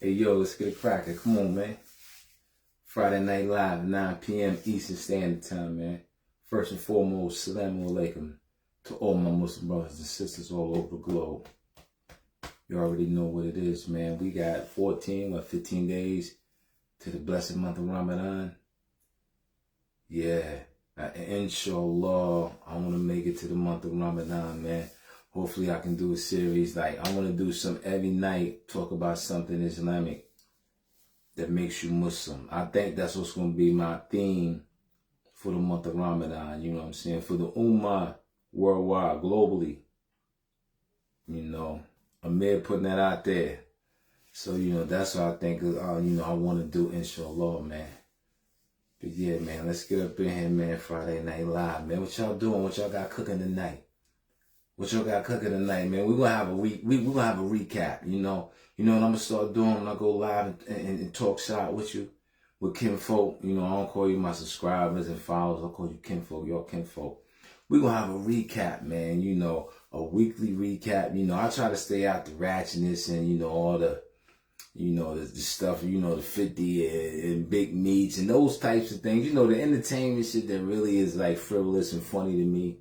Hey, yo, let's get it cracking. Come on, man. Friday Night Live, 9 p.m. Eastern Standard Time, man. First and foremost, Assalamu alaikum to all my Muslim brothers and sisters all over the globe. You already know what it is, man. We got 15 days to the blessed month of Ramadan. Yeah, inshallah, I want to make it to the month of Ramadan, man. Hopefully I can do a series. Like, I want to do some every night, talk about something Islamic that makes you Muslim. I think that's what's going to be my theme for the month of Ramadan, you know what I'm saying? For the Ummah worldwide, globally. You know, Amir putting that out there. So, you know, that's what I think, I want to do, inshallah, man. But yeah, man, let's get up in here, man. Friday Night Live, man. What y'all doing? What y'all got cooking tonight? What y'all got cooking tonight, man? We're gonna have a we're gonna have a recap, you know. You know what I'm gonna start doing when I go live and talk shop with you, with kinfolk. You know, I don't call you my subscribers and followers, I'll call you kinfolk, y'all kinfolk. We're gonna have a recap, man, you know, a weekly recap. You know, I try to stay out the ratchetness and, you know, all the, you know, the stuff, you know, the 50 and big meats and those types of things. You know, the entertainment shit that really is like frivolous and funny to me.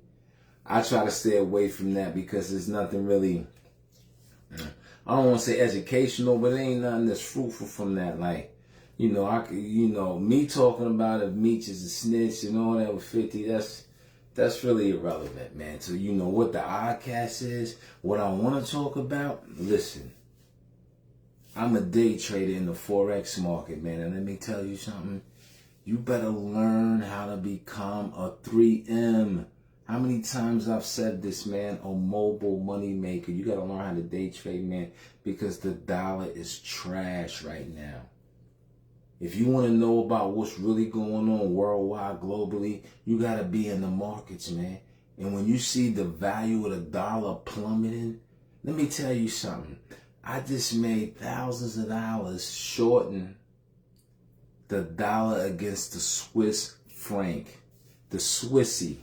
I try to stay away from that because there's nothing really, I don't want to say educational, but there ain't nothing that's fruitful from that. Like, you know, me talking about if Meech is a snitch and all that with 50, that's really irrelevant, man. So, you know, what the oddcast is, what I want to talk about, listen, I'm a day trader in the Forex market, man. And let me tell you something, you better learn how to become a 3M. How many times I've said this, man, a mobile money maker. You got to learn how to day trade, man, because the dollar is trash right now. If you want to know about what's really going on worldwide, globally, you got to be in the markets, man. And when you see the value of the dollar plummeting, let me tell you something. I just made thousands of dollars shorting the dollar against the Swiss franc, the Swissy.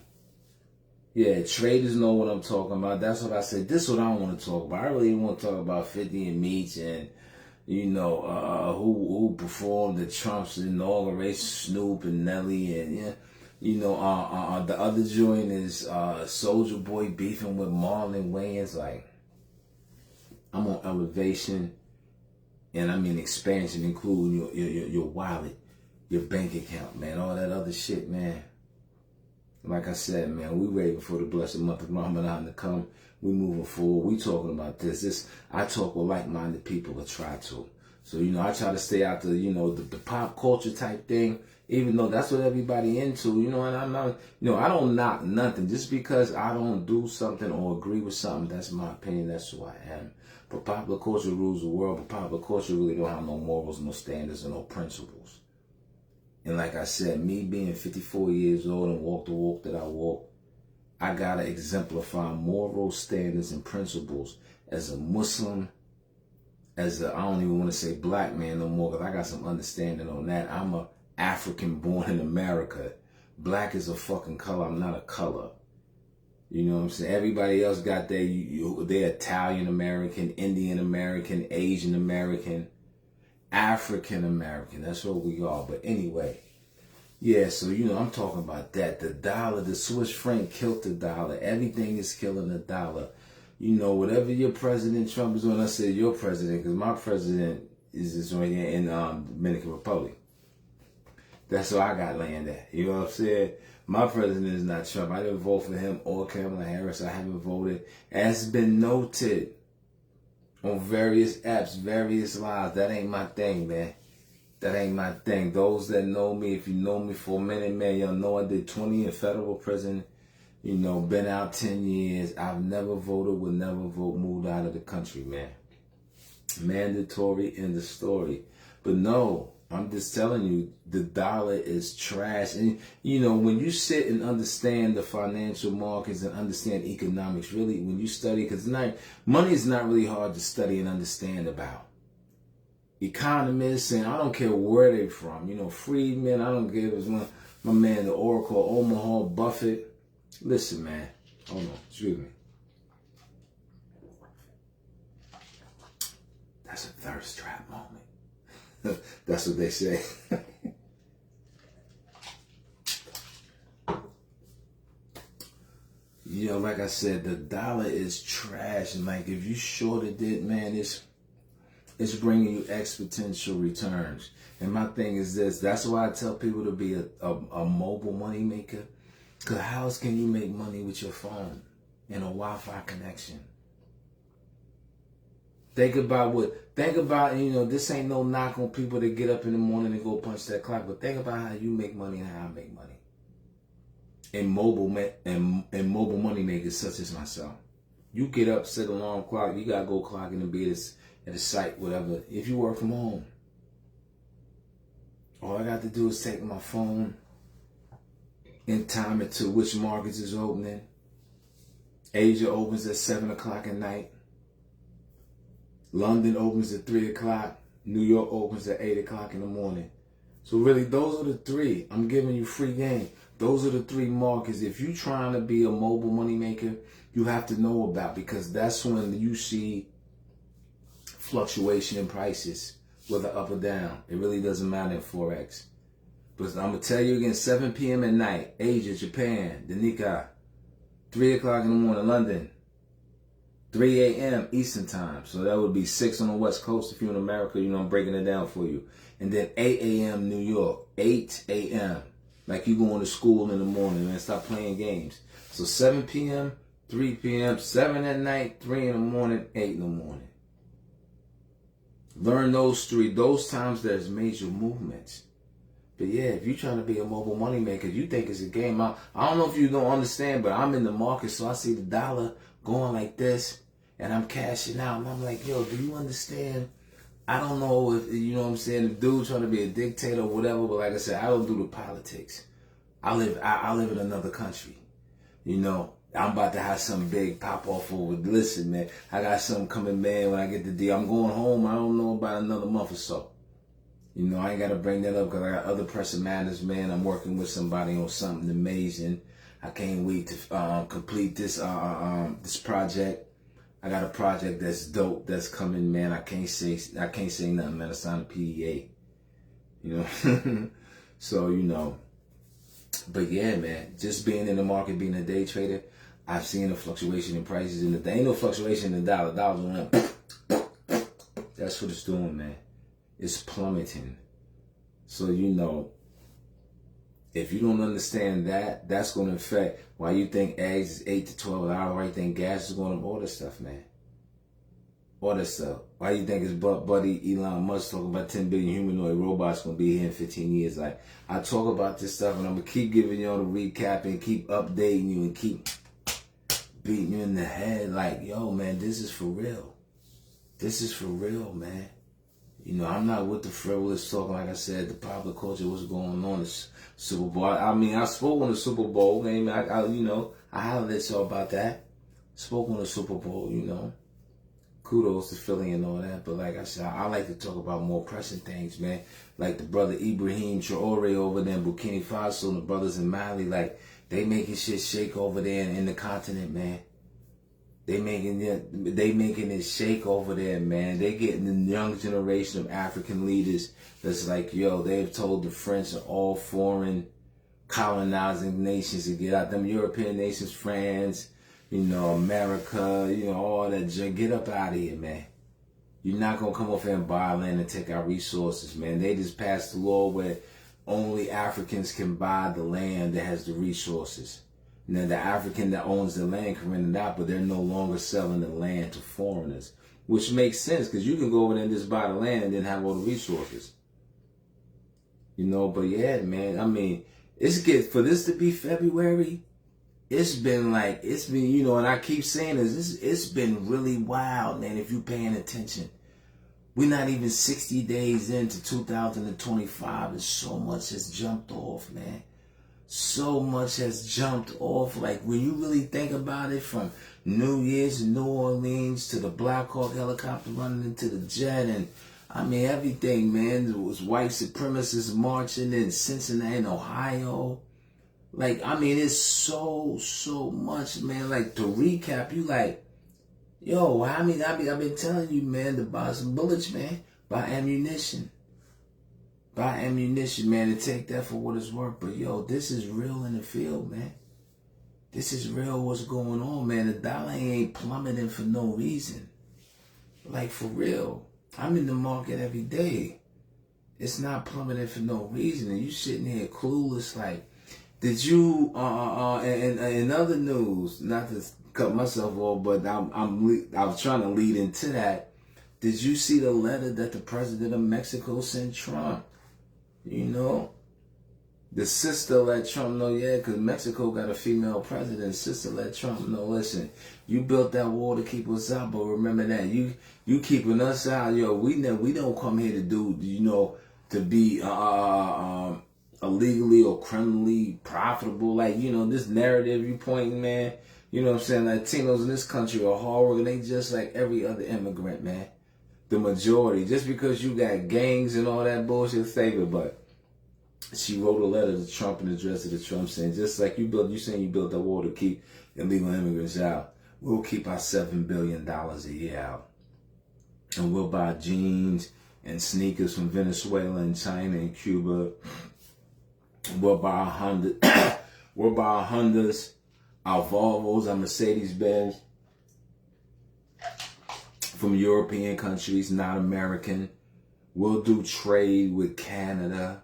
Yeah, traders know what I'm talking about. That's what I said. This is what I want to talk about. I really want to talk about 50 and Meech and, you know, who performed the Trump's inauguration, Snoop and Nelly. And, yeah, you know, the other joint is Soulja Boy beefing with Marlon Wayans. Like, I'm on elevation, and I mean expansion, including your wallet, your bank account, man, all that other shit, man. Like I said, man, we waiting for the blessed month of Ramadan to come. We moving forward. We talking about this. I talk with like-minded people to try to. So, you know, I try to stay out the, you know, the pop culture type thing, even though that's what everybody into, you know, and I'm not, you know, I don't knock nothing. Just because I don't do something or agree with something, that's my opinion, that's who I am. But popular culture rules the world, but popular culture really don't have no morals, no standards, and no principles. And like I said, me being 54 years old and walk the walk that I walk, I got to exemplify moral standards and principles as a Muslim, I don't even want to say black man no more because I got some understanding on that. I'm a African born in America. Black is a fucking color. I'm not a color. You know what I'm saying? Everybody else got they're Italian American, Indian American, Asian American, African American. That's what we are. But anyway, yeah, so, you know, I'm talking about that. The dollar, the Swiss franc killed the dollar. Everything is killing the dollar. You know, whatever your president Trump is on, I say your president, because my president is just right here in Dominican Republic. That's where I got land at. You know what I'm saying? My president is not Trump. I didn't vote for him or Kamala Harris. I haven't voted. As been noted on various apps, various lives. That ain't my thing, man. That ain't my thing. Those that know me, if you know me for a minute, man, y'all know I did 20 in federal prison. You know, been out 10 years. I've never voted, will never vote, moved out of the country, man. Mandatory in the story. But no, I'm just telling you, the dollar is trash. And, you know, when you sit and understand the financial markets and understand economics, really, when you study, because money is not really hard to study and understand about. Economists, and I don't care where they're from. You know, Friedman, I don't care if it's my man, the Oracle, Omaha, Buffett. Listen, man. Hold on. Excuse me. That's a thirst trap moment. That's what they say. You know, like I said, the dollar is trash. And like, if you shorted it, man, it's bringing you exponential returns. And my thing is this. That's why I tell people to be a mobile money maker. Because how else can you make money with your phone and a Wi-Fi connection? Think about, you know, this ain't no knock on people that get up in the morning and go punch that clock. But think about how you make money and how I make money. And mobile money makers such as myself. You get up, set an alarm clock, you gotta go clock in and be at a site, whatever. If you work from home, all I got to do is take my phone and time it to which markets is opening. Asia opens at 7 o'clock at night. London opens at 3 o'clock. New York opens at 8 o'clock in the morning. So really, those are the three. I'm giving you free game. Those are the three markets. If you're trying to be a mobile money maker, you have to know about, because that's when you see fluctuation in prices, whether up or down. It really doesn't matter in Forex. But I'm going to tell you again, 7 p.m. at night, Asia, Japan, the Nikkei, 3 o'clock in the morning, London, 3 a.m. Eastern time. So that would be 6 on the West Coast. If you're in America, you know, I'm breaking it down for you. And then 8 a.m. New York, 8 a.m. Like you going to school in the morning, man. Stop playing games. So 7 p.m., 3 p.m., 7 at night, 3 in the morning, 8 in the morning. Learn those three. Those times there's major movements. But yeah, if you're trying to be a mobile money maker, you think it's a game. I don't know if you don't understand, but I'm in the market, so I see the dollar going like this, and I'm cashing out. And I'm like, yo, do you understand? I don't know if, you know what I'm saying, the dude trying to be a dictator or whatever, but like I said, I don't do the politics. I live in another country. You know, I'm about to have some big pop off over. Listen, man, I got something coming, man, when I get the deal. I'm going home, I don't know, about another month or so. You know, I ain't got to bring that up because I got other pressing matters, man. I'm working with somebody on something amazing. I can't wait to complete this this project. I got a project that's dope that's coming, man. I can't say nothing, man. I signed a PDA. You know? So, you know. But yeah, man, just being in the market, being a day trader, I've seen a fluctuation in prices, and there ain't no fluctuation in the dollar. Dollar's on up. That's what it's doing, man. It's plummeting. So, you know, if you don't understand that, that's going to affect why you think eggs is $8 to $12, why you think gas is going up, all this stuff, man. All this stuff. Why you think it's buddy Elon Musk talking about 10 billion humanoid robots going to be here in 15 years? Like, I talk about this stuff, and I'm going to keep giving y'all the recap and keep updating you and keep beating you in the head like, yo, man, this is for real. This is for real, man. You know, I'm not with the frivolous talking. Like I said, the popular culture, what's going on is Super Bowl. I mean, I spoke on the Super Bowl. I mean, you know, I highlighted y'all about that. Spoke on the Super Bowl, you know. Kudos to Philly and all that. But like I said, I like to talk about more pressing things, man. Like the brother Ibrahim Traore over there in Burkina Faso and the brothers in Mali. Like, they making shit shake over there in the continent, man. They making it shake over there, man. They getting the young generation of African leaders that's like, yo, they've told the French and all foreign colonizing nations to get out. Them European nations, France, you know, America, you know, all that junk. Get up out of here, man. You're not going to come off here and buy land and take our resources, man. They just passed a law where only Africans can buy the land that has the resources. Now, the African that owns the land can rent it out, but they're no longer selling the land to foreigners, which makes sense because you can go over there and just buy the land and then have all the resources. You know, but yeah, man, I mean, for this to be February, it's been, you know, and I keep saying this, it's been really wild, man, if you're paying attention. We're not even 60 days into 2025, and so much has jumped off, man. So much has jumped off. Like, when you really think about it, from New Year's in New Orleans to the Black Hawk helicopter running into the jet, and I mean everything, man. There was white supremacists marching in Cincinnati and Ohio. Like, I mean, it's so much, man. Like, to recap, you like, yo, I mean, I've been telling you, man, to buy some bullets, man. Buy ammunition. buy ammunition, man, and take that for what it's worth. But yo, this is real in the field, man. This is real what's going on, man. The dollar ain't plummeting for no reason. Like, for real. I'm in the market every day. It's not plummeting for no reason. And you sitting here clueless like, did you, and in other news, not to cut myself off, but I was trying to lead into that. Did you see the letter that the president of Mexico sent Trump? You know? The sister let Trump know, yeah, because Mexico got a female president. Sister let Trump know, listen, you built that wall to keep us out, but remember that you keeping us out, yo. We don't come here to do, to be illegally or criminally profitable. Like, this narrative you pointing, man. You know what I'm saying? Latinos in this country are hard, they just like every other immigrant, man. The majority, just because you got gangs and all that bullshit, favor, but. She wrote a letter to Trump and addressed it to Trump saying, just like you saying you built that wall to keep illegal immigrants out, we'll keep our $7 billion a year out. And we'll buy jeans and sneakers from Venezuela and China and Cuba. We'll buy our Hondas, our Volvos, our Mercedes-Benz from European countries, not American. We'll do trade with Canada.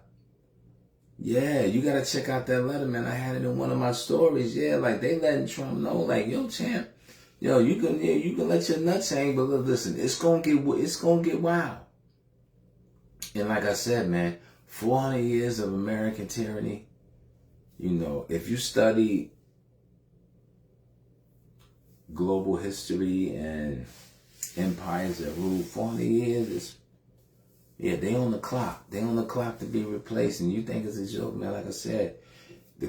Yeah, you gotta check out that letter, man. I had it in one of my stories. Yeah, like they letting Trump know, like, yo, champ, yo, you can let your nuts hang, but listen, it's gonna get wild. And like I said, man, 400 years of American tyranny. If you study global history and empires that rule 400 years, they on the clock. They on the clock to be replaced. And you think it's a joke, man. Like I said, the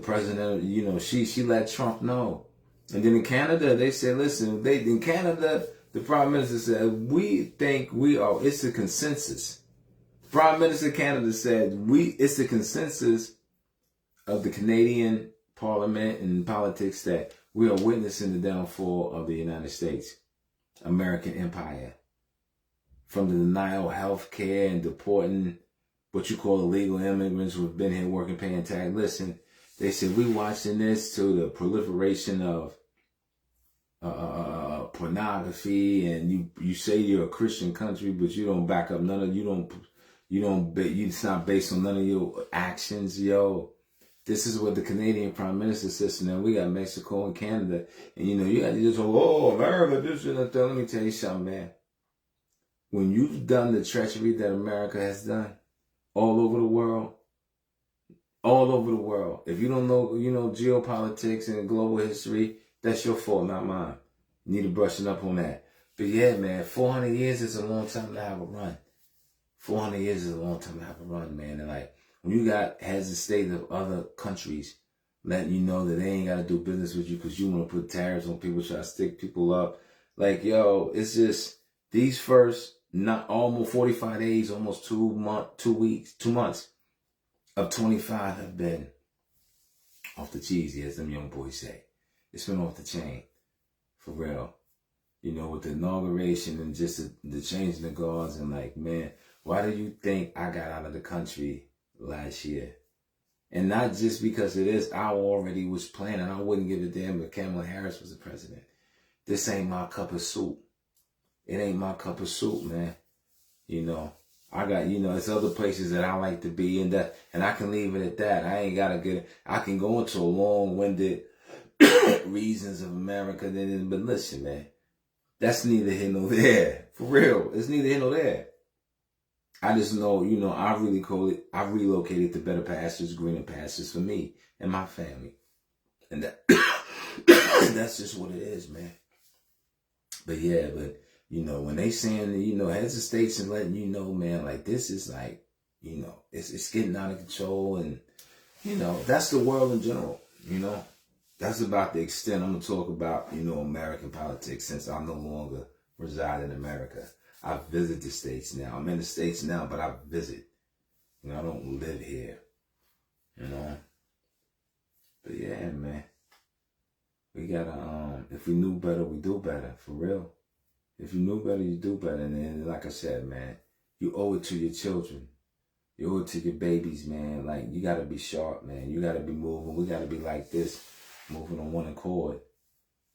president, she let Trump know. And then in Canada, they said, listen, in Canada, the prime minister said, we think it's a consensus. Prime Minister of Canada said, it's the consensus of the Canadian Parliament and politics that we are witnessing the downfall of the United States, American empire. From the denial of health care and deporting what you call illegal immigrants who have been here working, paying tax. Listen, they said, we watching this to the proliferation of pornography, and you say you're a Christian country, but you don't back up none of, it's not based on none of your actions, yo. This is what the Canadian Prime Minister says. Now we got Mexico and Canada, and you got to just go, America, this and that. Let me tell you something, man. When you've done the treachery that America has done all over the world, if you don't know, geopolitics and global history, that's your fault, not mine. You need to brushing up on that. But yeah, man, 400 years is a long time to have a run. 400 years is a long time to have a run, man. And like, when you got heads of state of other countries letting you know that they ain't got to do business with you because you want to put tariffs on people, try to stick people up. Like, yo, it's just these first, not almost 45 days, almost 2 months of 25 have been off the cheesy, as them young boys say. It's been off the chain, for real. With the inauguration and just the changing the guards, and like, man, why do you think I got out of the country last year? And not just because it is, I already was planning. I wouldn't give a damn if Kamala Harris was the president. This ain't my cup of soup. It ain't my cup of soup, man. I got, it's other places that I like to be in, and I can leave it at that. I ain't gotta I can go into a long-winded reasons of America, but listen, man, that's neither here nor there. For real, it's neither here nor there. I just know, I relocated to better pastures, greener pastures for me and my family. And that's just what it is, man. But yeah, when they saying, heads of states and letting you know, man, like this is like, it's getting out of control. And, that's the world in general, That's about the extent I'm going to talk about, American politics, since I no longer reside in America. I visit the States now. I'm in the States now, but I visit. I don't live here, But yeah, man. We gotta, if we knew better, we do better, for real. If you knew better, you do better. And then, like I said, man, you owe it to your children. You owe it to your babies, man. Like, you got to be sharp, man. You got to be moving. We got to be like this, moving on one accord.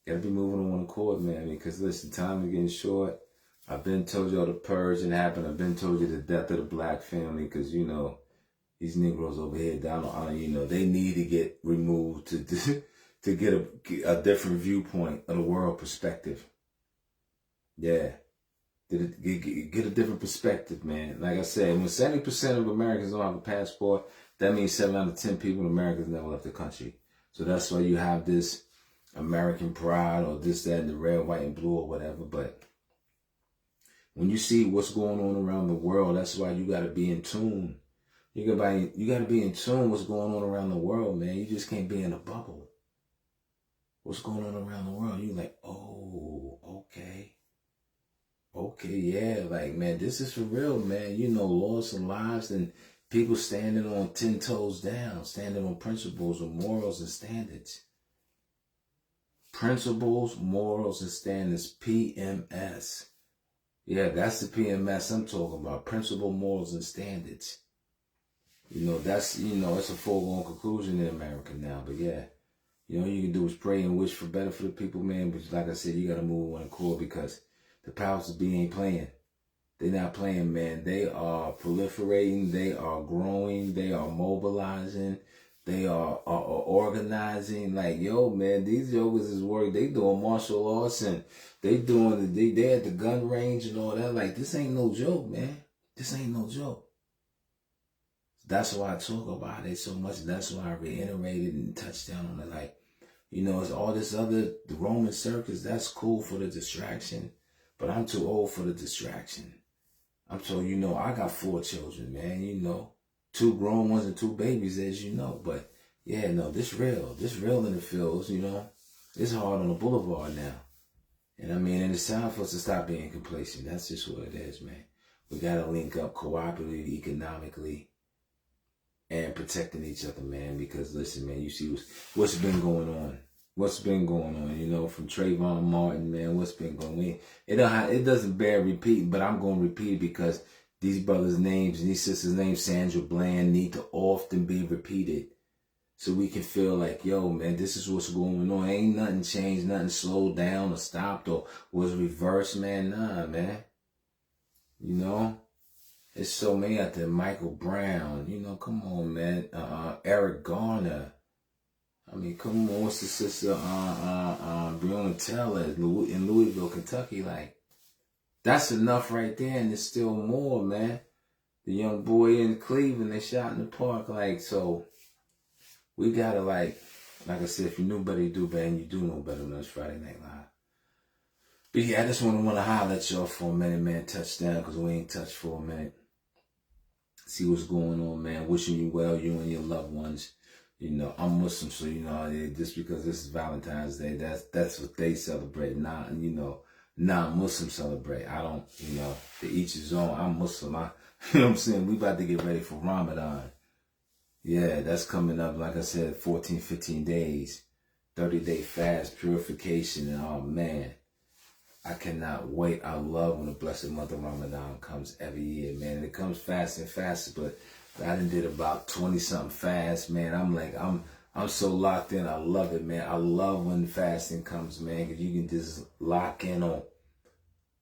Got to be moving on one accord, man, because, listen, time is getting short. I've been told y'all the purging happened. I've been told you the death of the black family because, you know, these Negroes over here, you know, they need to get removed to get a different viewpoint of the world perspective. Yeah. Get a different perspective, man. Like I said, when 70% of Americans don't have a passport, that means 7 out of 10 people in America have never left the country. So that's why you have this American pride or this, that, and the red, white, and blue or whatever. But when you see what's going on around the world, that's why you got to be in tune. You got to be in tune what's going on around the world, man. You just can't be in a bubble. What's going on around the world? You're like, oh, okay. Okay, yeah, like, man, this is for real, man. You know, loss of lives and people standing on 10 toes down, standing on principles or morals and standards. Principles, morals, and standards, PMS. Yeah, that's the PMS I'm talking about, principle, morals, and standards. You know, that's, you know, it's a foregone conclusion in America now, but yeah. You know, all you can do is pray and wish for better for the people, man, but like I said, you got to move on the core because the powers that be ain't playing. They're not playing, man. They are proliferating. They are growing. They are mobilizing. They are organizing. Like, yo, man, these jokers is working. They doing martial arts and they at the gun range and all that. Like, this ain't no joke, man. This ain't no joke. That's why I talk about it so much. That's why I reiterated and touched down on it. Like, you know, it's all this other, the Roman circus, that's cool for the distraction. But I'm too old for the distraction. I'm told, you know, I got 4 children, man, you know. 2 grown ones and 2 babies, as you know. But, yeah, no, this real. This real in the fields, you know. It's hard on the boulevard now. And, I mean, and it's time for us to stop being complacent. That's just what it is, man. We got to link up cooperatively, economically, and protecting each other, man. Because, listen, man, you see what's been going on. What's been going on, you know, from Trayvon Martin, man, what's been going on. It doesn't bear repeating, but I'm going to repeat it because these brothers' names and these sisters' names, Sandra Bland, need to often be repeated so we can feel like, yo, man, this is what's going on. Ain't nothing changed, nothing slowed down or stopped or was reversed, man. Nah, man. You know, there's so many out there. Michael Brown, you know, come on, man. Eric Garner. I mean, come on, what's the sister, Breonna Taylor in Louisville, Kentucky? Like, that's enough right there, and there's still more, man. The young boy in Cleveland, they shot in the park, like, so we gotta, like I said, if you knew better, you do better, and you do know better than us Friday Night Live. But yeah, I just want to holler at y'all for a minute, man, touchdown, because we ain't touched for a minute. See what's going on, man. Wishing you well, you and your loved ones. You know, I'm Muslim, so, you know, just because this is Valentine's Day, that's what they celebrate. You know, non-Muslim celebrate. I don't, you know, to each his own. I'm Muslim. You know what I'm saying? We about to get ready for Ramadan. Yeah, that's coming up, like I said, 14, 15 days. 30-day fast, purification, and oh, man. I cannot wait. I love when the blessed month of Ramadan comes every year, man. And it comes fast and faster, but I done did about 20-something fast, man. I'm so locked in. I love it, man. I love when fasting comes, man, because you can just lock in on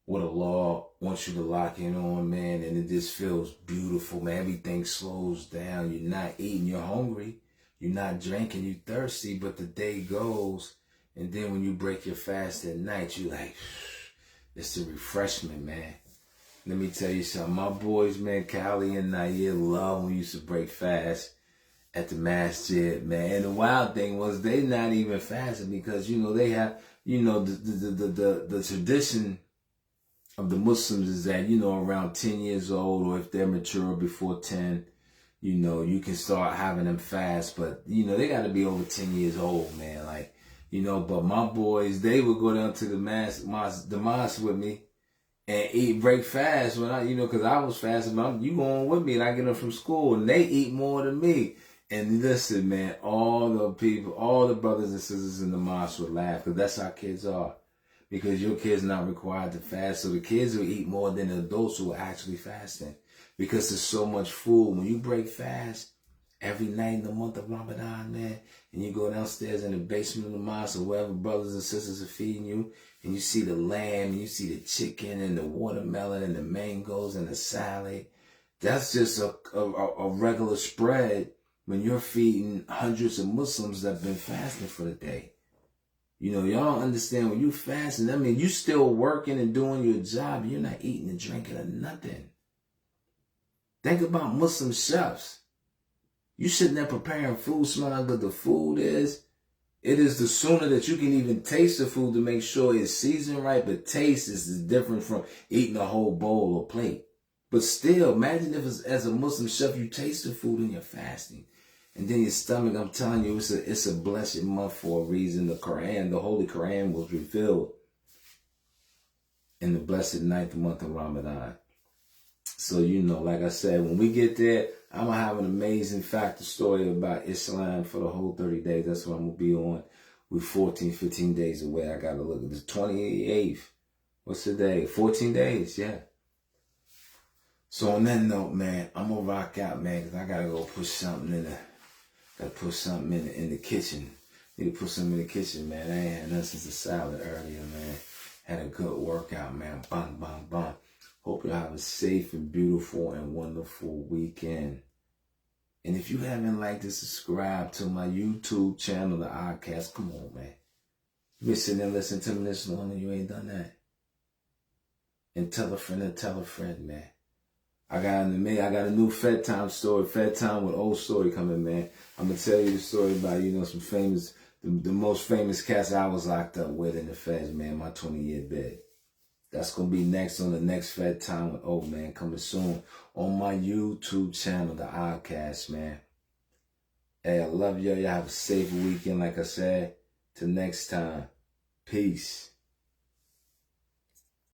what Allah wants you to lock in on, man, and it just feels beautiful, man. Everything slows down. You're not eating. You're hungry. You're not drinking. You're thirsty, but the day goes, and then when you break your fast at night, you like, it's a refreshment, man. Let me tell you something. My boys, man, Callie and Nair, love when we used to break fast at the masjid, man. And the wild thing was they not even fasting because, you know, they have, you know, the tradition of the Muslims is that, you know, around 10 years old, or if they're mature before 10, you know, you can start having them fast. But, you know, they got to be over 10 years old, man. Like, you know, but my boys, they would go down to the mosque with me and break fast when you know, because I was fasting. You going with me, and I get them from school, and they eat more than me. And listen, man, all the people, all the brothers and sisters in the mosque would laugh, because that's how kids are. because your kid's not required to fast. So the kids will eat more than the adults who are actually fasting because there's so much food. When you break fast every night in the month of Ramadan, man, and you go downstairs in the basement of the mosque or wherever brothers and sisters are feeding you, and you see the lamb, and you see the chicken and the watermelon and the mangoes and the salad, that's just a regular spread when you're feeding hundreds of Muslims that have been fasting for the day. You know, y'all don't understand when you fasting, I mean, you still working and doing your job. You're not eating and drinking or nothing. Think about Muslim chefs. You sitting there preparing food, smelling how good the food is. It is the sooner that you can even taste the food to make sure it's seasoned right, but taste is different from eating a whole bowl or plate. But still, imagine if as a Muslim chef, you taste the food and you're fasting. And then your stomach, I'm telling you, it's a blessed month for a reason. The Quran, the Holy Quran was revealed in the blessed ninth month of Ramadan. So, you know, like I said, when we get there, I'm going to have an amazing fact or story about Islam for the whole 30 days. That's what I'm going to be on. We're 14, 15 days away. I got to look at the 28th. What's the day? 14 days, yeah. So on that note, man, I'm going to rock out, man, because I got to go put something in the kitchen. Need to put something in the kitchen, man. I ain't had nothing since the salad earlier, man. Had a good workout, man. Bang, bang, bang. Hope you have a safe and beautiful and wonderful weekend. And if you haven't liked and subscribed to my YouTube channel, The Oddcast, come on, man. You've been sitting there listening to me this long and you ain't done that. And tell a friend, man. I got a new Fed Time story. Fed Time with old story coming, man. I'm going to tell you the story about, you know, some famous, the most famous cats I was locked up with in the Feds, man, my 20-year bid. That's going to be next on the next Fed Time with Old Man, coming soon on my YouTube channel, The Oddcast, man. Hey, I love y'all. Y'all have a safe weekend, like I said. Till next time. Peace.